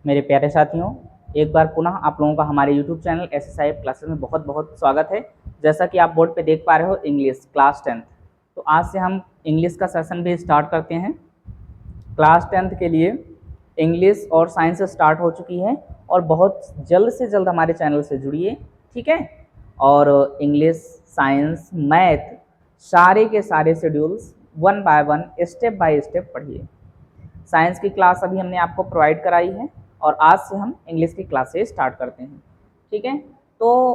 मेरे प्यारे साथियों, एक बार पुनः आप लोगों का हमारे YouTube चैनल SSIF क्लासेस में बहुत बहुत स्वागत है। जैसा कि आप बोर्ड पे देख पा रहे हो, इंग्लिश क्लास 10th। तो आज से हम इंग्लिश का सेशन भी स्टार्ट करते हैं। क्लास 10th के लिए इंग्लिश और साइंस स्टार्ट हो चुकी है और बहुत जल्द से जल्द हमारे चैनल से जुड़िए, ठीक है। और इंग्लिश, साइंस, मैथ सारे के सारे schedules one by one, step by step पढ़िए। साइंस की क्लास अभी हमने आपको प्रोवाइड कराई है और आज से हम इंग्लिश की क्लासेस स्टार्ट करते हैं, ठीक है। तो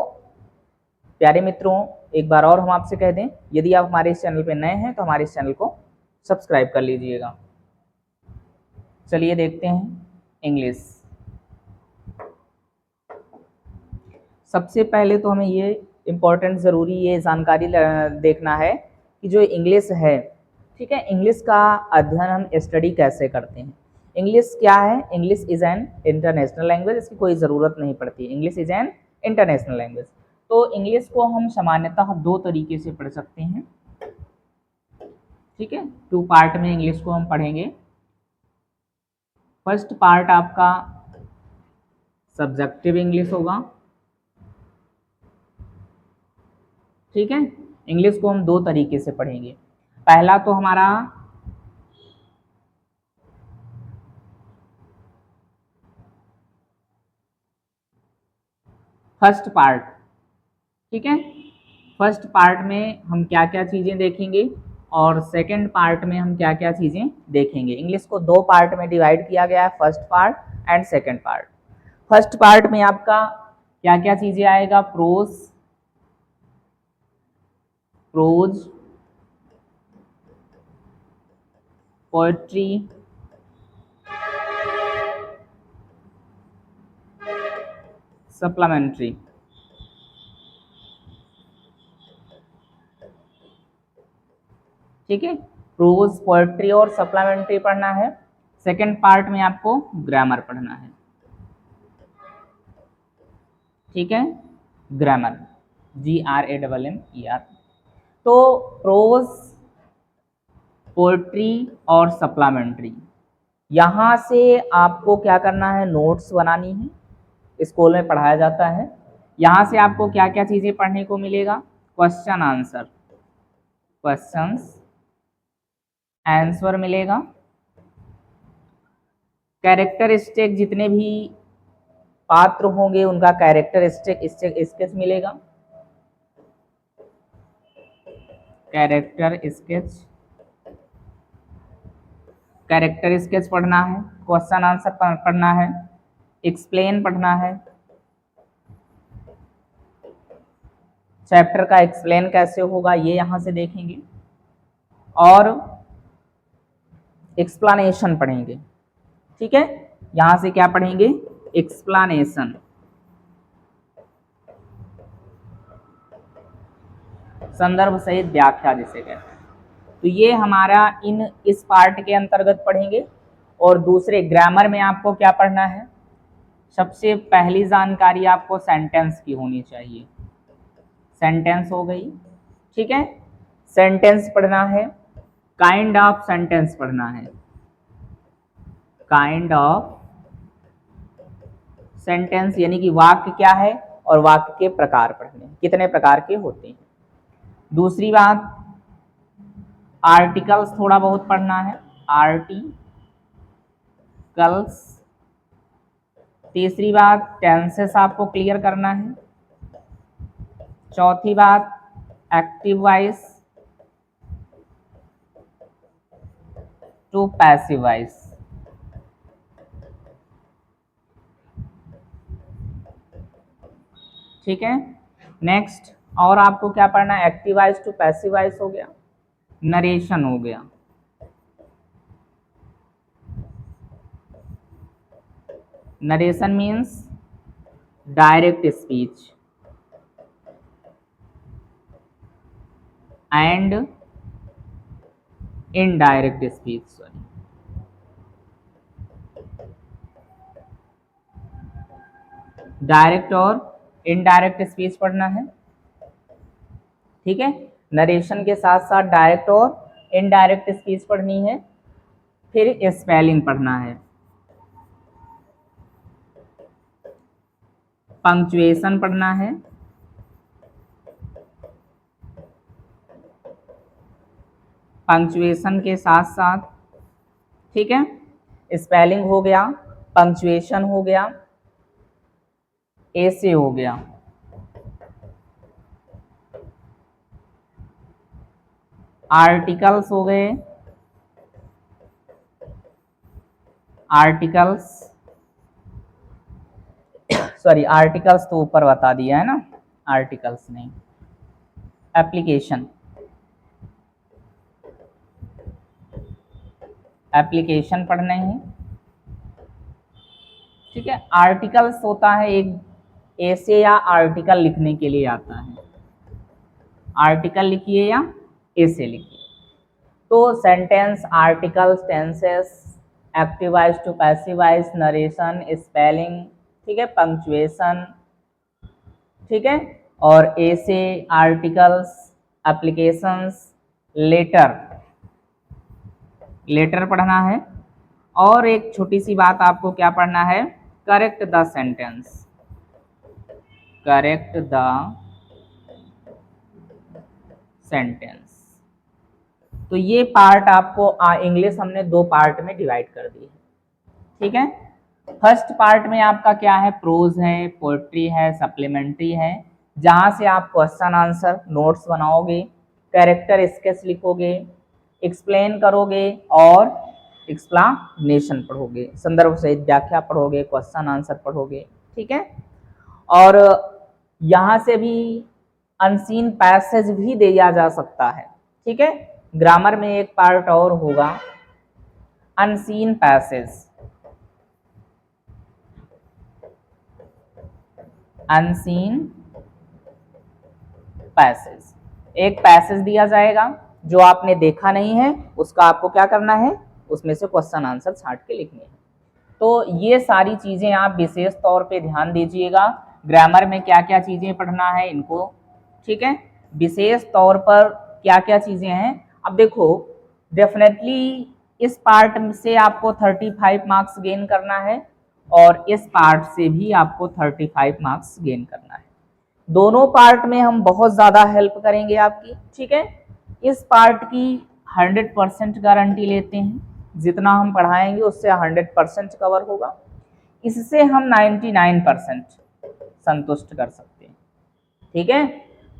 प्यारे मित्रों, एक बार और हम आपसे कह दें, यदि आप हमारे इस चैनल पर नए हैं तो हमारे इस चैनल को सब्सक्राइब कर लीजिएगा। चलिए देखते हैं इंग्लिश। सबसे पहले तो हमें ये इम्पोर्टेंट ज़रूरी ये जानकारी देखना है कि जो इंग्लिश है, ठीक है, इंग्लिश का अध्ययन हम स्टडी कैसे करते हैं। इंग्लिश क्या है? English is an international language. इसकी कोई ज़रूरत नहीं पड़ती। English is an international language. तो इंग्लिश को हम सामान्यतः दो तरीके से पढ़ सकते हैं, ठीक है। टू पार्ट में इंग्लिश को हम पढ़ेंगे। फर्स्ट पार्ट आपका सब्जेक्टिव इंग्लिश होगा, ठीक है। इंग्लिश को हम दो तरीके से पढ़ेंगे। पहला तो हमारा फर्स्ट पार्ट, ठीक है। फर्स्ट पार्ट में हम क्या क्या चीज़ें देखेंगे और सेकंड पार्ट में हम क्या क्या चीज़ें देखेंगे। इंग्लिश को दो पार्ट में डिवाइड किया गया है, first part and second part. First part में आपका क्या क्या चीज़ें आएगा? प्रोज, पोएट्री, सप्लीमेंट्री, ठीक है। प्रोज, पोएट्री और सप्लीमेंट्री पढ़ना है। सेकंड पार्ट में आपको ग्रामर पढ़ना है, ठीक है। Grammar, GRAMMER। तो प्रोज, पोएट्री और सप्लीमेंट्री, यहाँ से आपको क्या करना है? नोट्स बनानी है। स्कूल में पढ़ाया जाता है। यहाँ से आपको क्या क्या चीज़ें पढ़ने को मिलेगा? क्वेश्चन आंसर, क्वेश्चंस आंसर मिलेगा। कैरेक्टरिस्टिक, जितने भी पात्र होंगे उनका कैरेक्टरिस्टिक स्केच मिलेगा। कैरेक्टर स्केच पढ़ना है। क्वेश्चन आंसर पढ़ना है। एक्सप्लेन पढ़ना है। चैप्टर का एक्सप्लेन कैसे होगा ये यहाँ से देखेंगे और एक्सप्लेनेशन पढ़ेंगे, ठीक है। यहाँ से क्या पढ़ेंगे? एक्सप्लेनेशन, संदर्भ सहित व्याख्या जिसे कहते हैं। तो ये हमारा इस पार्ट के अंतर्गत पढ़ेंगे। और दूसरे ग्रामर में आपको क्या पढ़ना है? सबसे पहली जानकारी आपको सेंटेंस की होनी चाहिए। सेंटेंस हो गई, ठीक है। सेंटेंस पढ़ना है। काइंड ऑफ सेंटेंस पढ़ना है। काइंड ऑफ सेंटेंस यानी कि वाक्य क्या है और वाक्य के प्रकार पढ़ने हैं, कितने प्रकार के होते हैं। दूसरी बात, आर्टिकल्स थोड़ा बहुत पढ़ना है। आर्टिकल्स। तीसरी बात, टेंसेस आपको क्लियर करना है। चौथी बात, active voice to passive voice, ठीक है। नेक्स्ट, और आपको क्या पढ़ना है? Active voice to passive voice हो गया। नरेशन हो गया। Narration means direct speech and indirect speech, sorry. Direct और इनडायरेक्ट स्पीच पढ़ना है, ठीक है। नरेशन के साथ साथ डायरेक्ट और इनडायरेक्ट स्पीच पढ़नी है। फिर स्पेलिंग पढ़ना है। पंक्चुएशन पढ़ना है, पंक्चुएशन के साथ साथ, ठीक है, स्पेलिंग हो गया, पंक्चुएशन हो गया, ऐसे हो गया, आर्टिकल्स हो गए, आर्टिकल्स, सॉरी आर्टिकल्स तो ऊपर बता दिया है ना, आर्टिकल्स नहीं, एप्लीकेशन, एप्लीकेशन पढ़ने हैं, ठीक है। आर्टिकल्स होता है एक ऐसे या आर्टिकल लिखने के लिए आता है, आर्टिकल लिखिए या ऐसे लिखिए। तो sentence, articles, tenses, active voice to passive voice, narration, spelling, ठीक है, पंक्चुएशन, ठीक है, और ऐसे, आर्टिकल्स, एप्लीकेशंस, लेटर, लेटर पढ़ना है। और एक छोटी सी बात आपको क्या पढ़ना है, correct the sentence, correct the sentence. तो ये पार्ट आपको इंग्लिश हमने दो पार्ट में डिवाइड कर दी है, ठीक है। फर्स्ट पार्ट में आपका क्या है, प्रोज है, पोएट्री है, सप्लीमेंट्री है, जहां से आप क्वेश्चन आंसर नोट्स बनाओगे, कैरेक्टर स्केच लिखोगे, एक्सप्लेन करोगे और एक्सप्लेनेशन पढ़ोगे, संदर्भ सहित व्याख्या पढ़ोगे, क्वेश्चन आंसर पढ़ोगे, ठीक है। और यहाँ से भी अनसीन पैसेज भी दिया जा सकता है, ठीक है। ग्रामर में एक पार्ट और होगा, अनसीन पैसेज, अनसीन पैसेज, एक पैसेज दिया जाएगा जो आपने देखा नहीं है, उसका आपको क्या करना है, उसमें से क्वेश्चन आंसर छांट के लिखने हैं। तो ये सारी चीजें आप विशेष तौर पे ध्यान दीजिएगा, ग्रामर में क्या क्या चीजें पढ़ना है इनको, ठीक है, विशेष तौर पर क्या क्या चीजें हैं। अब देखो, डेफिनेटली इस पार्ट से आपको 35 मार्क्स गेन करना है और इस पार्ट से भी आपको 35 मार्क्स गेन करना है। दोनों पार्ट में हम बहुत ज़्यादा हेल्प करेंगे आपकी, ठीक है। इस पार्ट की 100% गारंटी लेते हैं, जितना हम पढ़ाएंगे उससे 100% कवर होगा, इससे हम 99% संतुष्ट कर सकते हैं, ठीक है।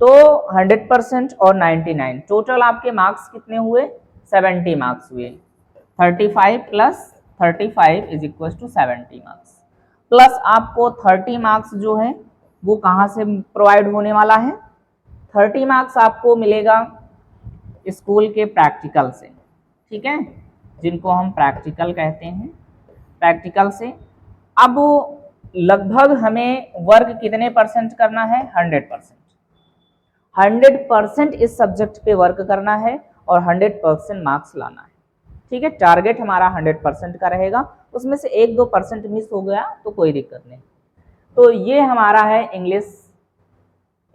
तो 100% और 99 टोटल आपके मार्क्स कितने हुए, 70 मार्क्स हुए, 35 plus 35 is equal to 70 marks, plus आपको 30 मार्क्स जो है वो कहाँ से प्रोवाइड होने वाला है, 30 मार्क्स आपको मिलेगा स्कूल के प्रैक्टिकल से, ठीक है, जिनको हम प्रैक्टिकल कहते हैं, प्रैक्टिकल से। अब लगभग हमें वर्क कितने परसेंट करना है, 100%, 100% इस सब्जेक्ट पे वर्क करना है और 100% मार्क्स लाना है, ठीक है। टारगेट हमारा 100% का रहेगा, उसमें से 1-2% मिस हो गया तो कोई दिक्कत नहीं। तो ये हमारा है इंग्लिश,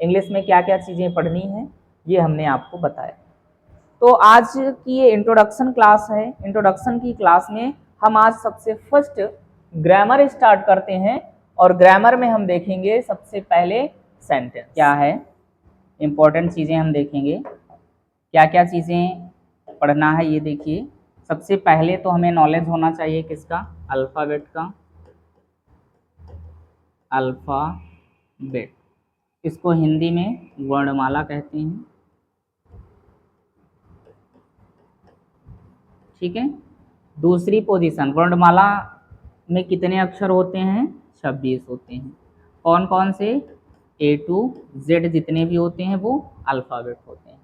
इंग्लिश में क्या क्या चीज़ें पढ़नी है ये हमने आपको बताया। तो आज की ये इंट्रोडक्शन क्लास है, इंट्रोडक्शन की क्लास में हम आज सबसे फर्स्ट ग्रामर स्टार्ट करते हैं और ग्रामर में हम देखेंगे सबसे पहले सेंटेंस क्या है, इम्पोर्टेंट चीज़ें हम देखेंगे, क्या क्या चीज़ें पढ़ना है ये देखिए। सबसे पहले तो हमें नॉलेज होना चाहिए किसका, अल्फ़ाबेट का, अल्फ़ाबेट, इसको हिंदी में वर्णमाला कहते हैं, ठीक है। दूसरी पोजीशन, वर्णमाला में कितने अक्षर होते हैं, 26 होते हैं, कौन कौन से, A to Z जितने भी होते हैं वो अल्फ़ाबेट होते हैं।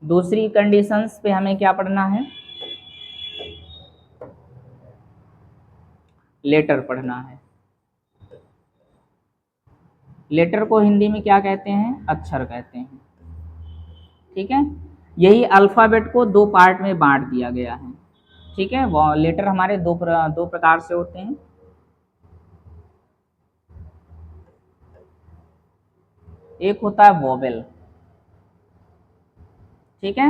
दूसरी कंडीशंस पे हमें क्या पढ़ना है, लेटर पढ़ना है, लेटर को हिंदी में क्या कहते हैं, अक्षर कहते हैं, ठीक है। यही अल्फ़ाबेट को दो पार्ट में बांट दिया गया है, ठीक है। वो लेटर हमारे दो प्रकार से होते हैं, एक होता है वोवेल, ठीक है,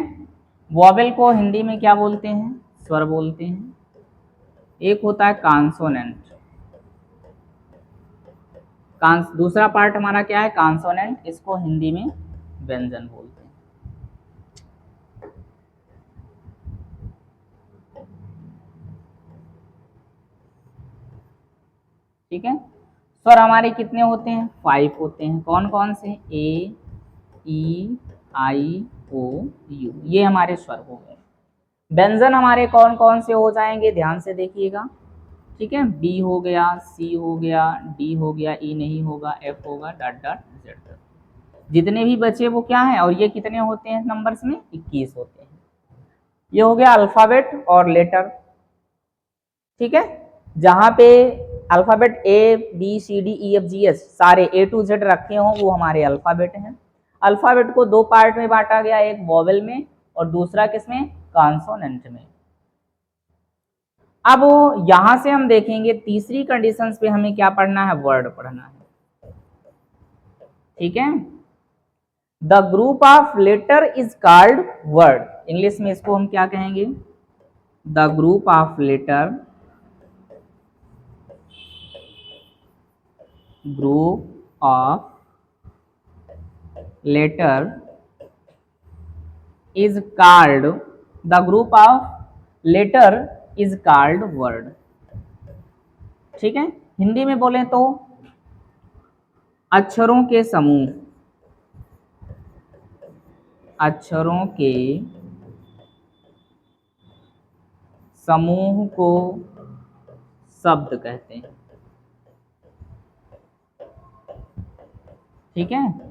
वोवेल को हिंदी में क्या बोलते हैं, स्वर बोलते हैं। एक होता है कॉन्सोनेंट, दूसरा पार्ट हमारा क्या है, कॉन्सोनेंट, इसको हिंदी में व्यंजन बोलते हैं। ठीक है, स्वर हमारे कितने होते हैं, 5 होते हैं। कौन कौन से, ए, ई, आई, ओ, यू, ये हमारे स्वर हो गए। व्यंजन हमारे कौन कौन से हो जाएंगे, ध्यान से देखिएगा। ठीक है, बी हो गया, सी हो गया, डी हो गया, ई नहीं होगा, एफ होगा, डॉट डॉट जेड तक। जितने भी बचे वो क्या है, और ये कितने होते हैं नंबर्स में, 21 होते हैं। ये हो गया अल्फाबेट और लेटर। ठीक है, जहां पे alphabet A B C D E F G H सारे ए टू जेड रखे हों वो हमारे अल्फाबेट हैं। अल्फाबेट को दो पार्ट में बांटा गया, एक वोवेल में और दूसरा किसमें, कॉन्सोनेंट में। अब यहां से हम देखेंगे तीसरी कंडीशंस पे हमें क्या पढ़ना है, वर्ड पढ़ना है। ठीक है, the group of letter is called word. English में इसको हम क्या कहेंगे, the group of letter, group of letter is called, the group of letter is called word। ठीक है, हिंदी में बोलें तो अक्षरों के समूह, अक्षरों के समूह को शब्द कहते हैं। ठीक है,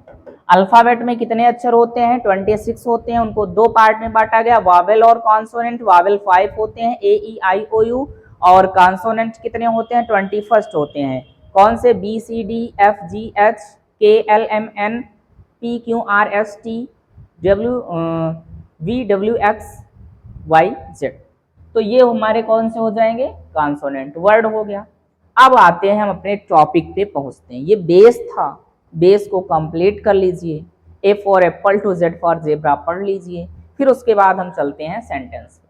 अल्फाबेट में कितने अक्षर होते हैं, 26 होते हैं। उनको दो पार्ट में बांटा गया, वावेल और कॉन्सोनेंट। वावेल 5 होते हैं, ए ई आई ओ यू, और कॉन्सोनेंट कितने होते हैं, 21 होते हैं। कौन से, B C D F G H K L M N P Q R S T W V W X Y Z. तो ये हमारे कौन से हो जाएंगे, कॉन्सोनेंट, वर्ड हो गया। अब आते हैं हम अपने टॉपिक पे पहुंचते हैं। ये बेस था, बेस को कंप्लीट कर लीजिए। A for apple to Z for zebra पढ़ लीजिए, फिर उसके बाद हम चलते हैं सेंटेंस।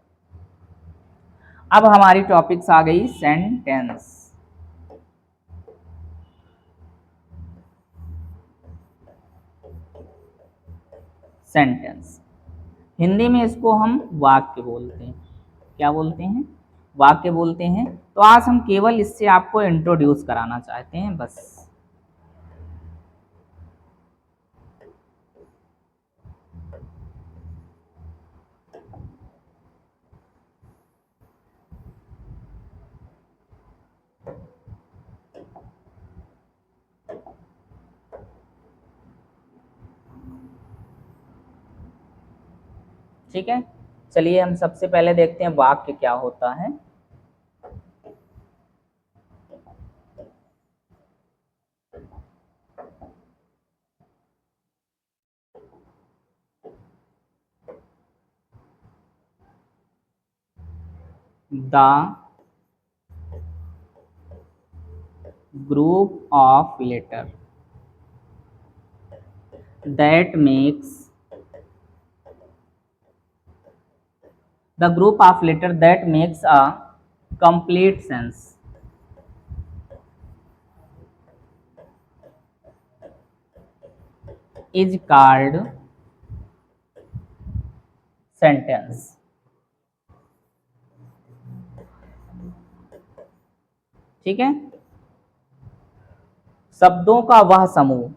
अब हमारी टॉपिक्स आ गई सेंटेंस। सेंटेंस हिंदी में इसको हम वाक्य बोलते हैं। क्या बोलते हैं, वाक्य बोलते हैं। तो आज हम केवल इससे आपको इंट्रोड्यूस कराना चाहते हैं बस। ठीक है, चलिए हम सबसे पहले देखते हैं वाक्य क्या होता है। The group of letter that makes the group of letter that makes a complete sense is called sentence। ठीक है, शब्दों का वह समूह,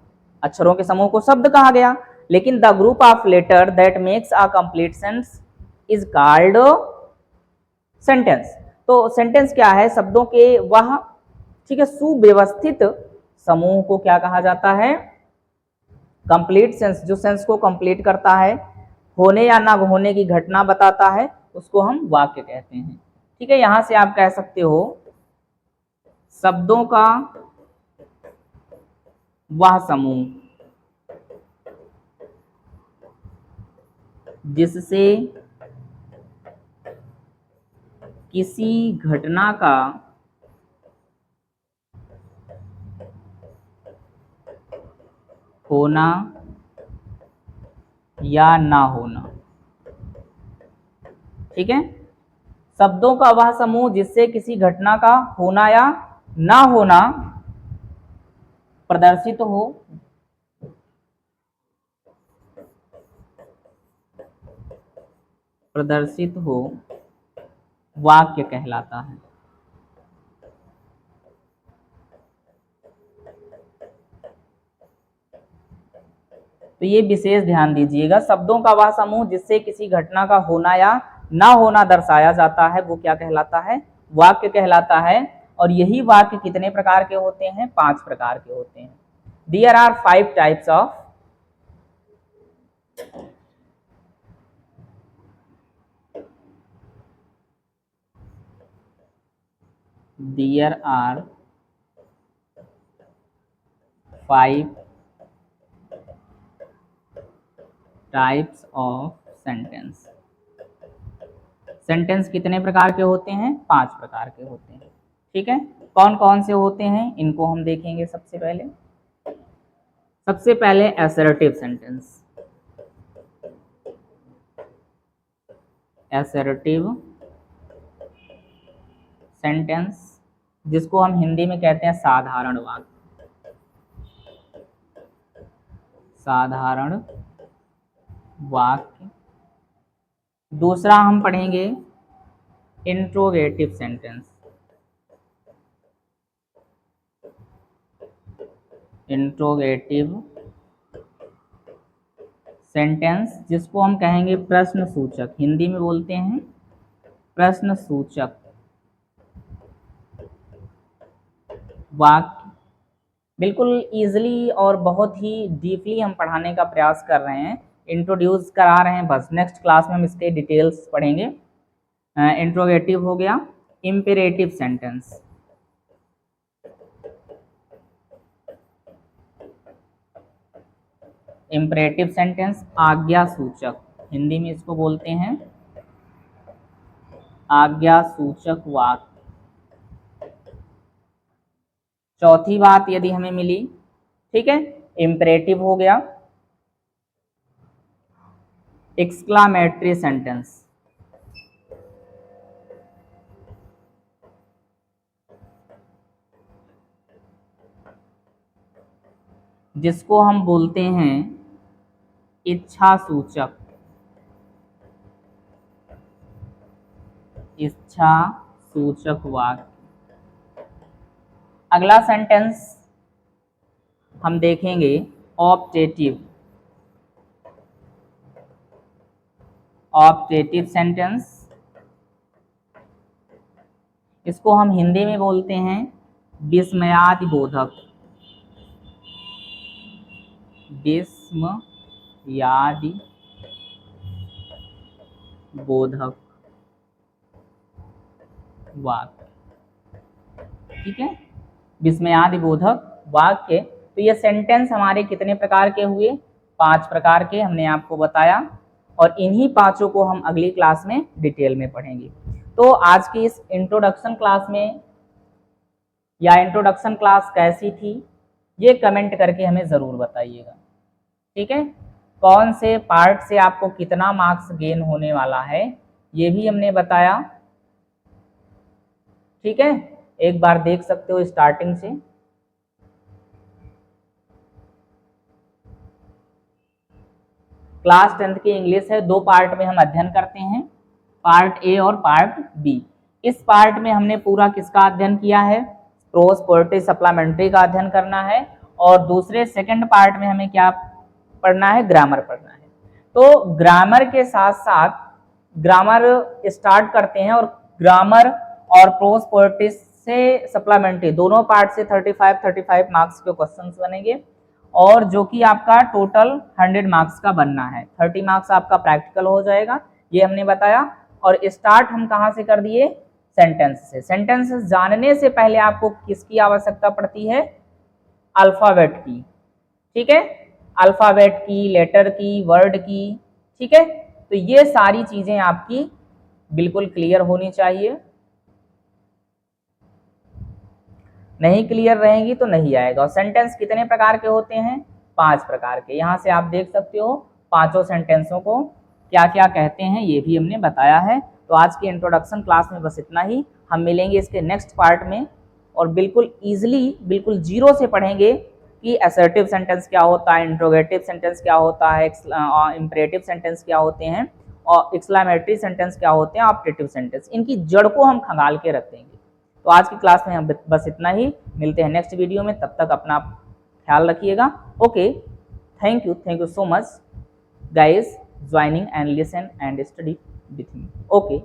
अक्षरों के समूह को शब्द कहा गया, लेकिन the group of letter that makes a complete sense is called sentence. तो सेंटेंस क्या है, शब्दों के वह, ठीक है, सुव्यवस्थित समूह को क्या कहा जाता है, कंप्लीट सेंस। जो सेंस को कंप्लीट करता है, होने या ना होने की घटना बताता है, उसको हम वाक्य कहते हैं। ठीक है, यहां से आप कह सकते हो शब्दों का वह समूह जिससे किसी घटना का होना या ना होना। ठीक है, शब्दों का वह समूह जिससे किसी घटना का होना या ना होना प्रदर्शित हो, प्रदर्शित हो वाक्य कहलाता है। तो ये विशेष ध्यान दीजिएगा, शब्दों का वह समूह जिससे किसी घटना का होना या ना होना दर्शाया जाता है वो क्या कहलाता है, वाक्य कहलाता है। और यही वाक्य कितने प्रकार के होते हैं, 5 प्रकार के होते हैं। There are 5 types of there are 5 types of sentence. Sentence कितने प्रकार के होते हैं, 5 प्रकार के होते हैं। ठीक है, कौन कौन से होते हैं इनको हम देखेंगे। सबसे पहले असर्टिव सेंटेंस। असर्टिव सेंटेंस जिसको हम हिंदी में कहते हैं साधारण वाक्य। साधारण वाक्य। दूसरा हम पढ़ेंगे इंट्रोगेटिव सेंटेंस। इंट्रोगेटिव सेंटेंस जिसको हम कहेंगे प्रश्न सूचक, हिंदी में बोलते हैं प्रश्न सूचक वाक्य। बिल्कुल इजीली और बहुत ही डीपली हम पढ़ाने का प्रयास कर रहे हैं, इंट्रोड्यूस करा रहे हैं बस। नेक्स्ट क्लास में हम इसके डिटेल्स पढ़ेंगे। इंट्रोगेटिव हो गया। Imperative sentence. इम्पेरेटिव सेंटेंस आज्ञा सूचक, हिंदी में इसको बोलते हैं आज्ञा सूचक वाक्य। चौथी बात यदि हमें मिली, ठीक है, इम्पेरेटिव हो गया। Exclamatory sentence. जिसको हम बोलते हैं इच्छा सूचक। इच्छा सूचक वाक्य। अगला सेंटेंस हम देखेंगे ऑप्टेटिव। ऑप्टेटिव सेंटेंस इसको हम हिंदी में बोलते हैं विस्मयादिबोधक। विस्मयादिबोधक वाक्य। ठीक है, विस्मयादिबोधक वाक्य। तो ये सेंटेंस हमारे कितने प्रकार के हुए, 5 प्रकार के हमने आपको बताया, और इन्हीं 5 को हम अगली क्लास में डिटेल में पढ़ेंगे। तो आज की इस इंट्रोडक्शन क्लास में या इंट्रोडक्शन क्लास कैसी थी ये कमेंट करके हमें ज़रूर बताइएगा। ठीक है, कौन से पार्ट से आपको कितना मार्क्स गेन होने वाला है ये भी हमने बताया। ठीक है, एक बार देख सकते हो स्टार्टिंग से। क्लास 10th की इंग्लिश है, 2 पार्ट में हम अध्ययन करते हैं, पार्ट ए और पार्ट बी। इस पार्ट में हमने पूरा किसका अध्ययन किया है, प्रोज पोएट्री सप्लीमेंट्री का अध्ययन करना है, और दूसरे सेकंड पार्ट में हमें क्या पढ़ना है, ग्रामर पढ़ना है। तो ग्रामर के साथ साथ ग्रामर स्टार्ट करते हैं, और ग्रामर और प्रोज पोएट्री से सप्लीमेंट्री दोनों पार्ट से 35 मार्क्स के क्वेश्चंस बनेंगे, और जो कि आपका टोटल 100 मार्क्स का बनना है। 30 मार्क्स आपका प्रैक्टिकल हो जाएगा, ये हमने बताया। और स्टार्ट हम कहाँ से कर दिए, सेंटेंस से। सेंटेंसेस जानने से पहले आपको किसकी आवश्यकता पड़ती है, अल्फाबेट की। ठीक है, अल्फाबेट की, लेटर की, वर्ड की। ठीक है, तो ये सारी चीजें आपकी बिल्कुल क्लियर होनी चाहिए। नहीं क्लियर रहेंगी तो नहीं आएगा। और सेंटेंस कितने प्रकार के होते हैं, 5 प्रकार के। यहाँ से आप देख सकते हो 5 सेंटेंसों को क्या क्या कहते हैं ये भी हमने बताया है। तो आज की इंट्रोडक्शन क्लास में बस इतना ही। हम मिलेंगे इसके नेक्स्ट पार्ट में, और बिल्कुल ईजिली, बिल्कुल जीरो से पढ़ेंगे कि असर्टिव सेंटेंस क्या होता है, इंट्रोगेटिव सेंटेंस क्या होता है, इंपरेटिव सेंटेंस क्या होते हैं, और एक्सक्लेमेटरी सेंटेंस क्या होते हैं, ऑप्टेटिव सेंटेंस, इनकी जड़ को हम खंगाल के रख देंगे। तो आज की क्लास में हम बस इतना ही, मिलते हैं नेक्स्ट वीडियो में, तब तक अपना ख्याल रखिएगा। Okay, thank you so much guys joining and listen and study with me. Okay.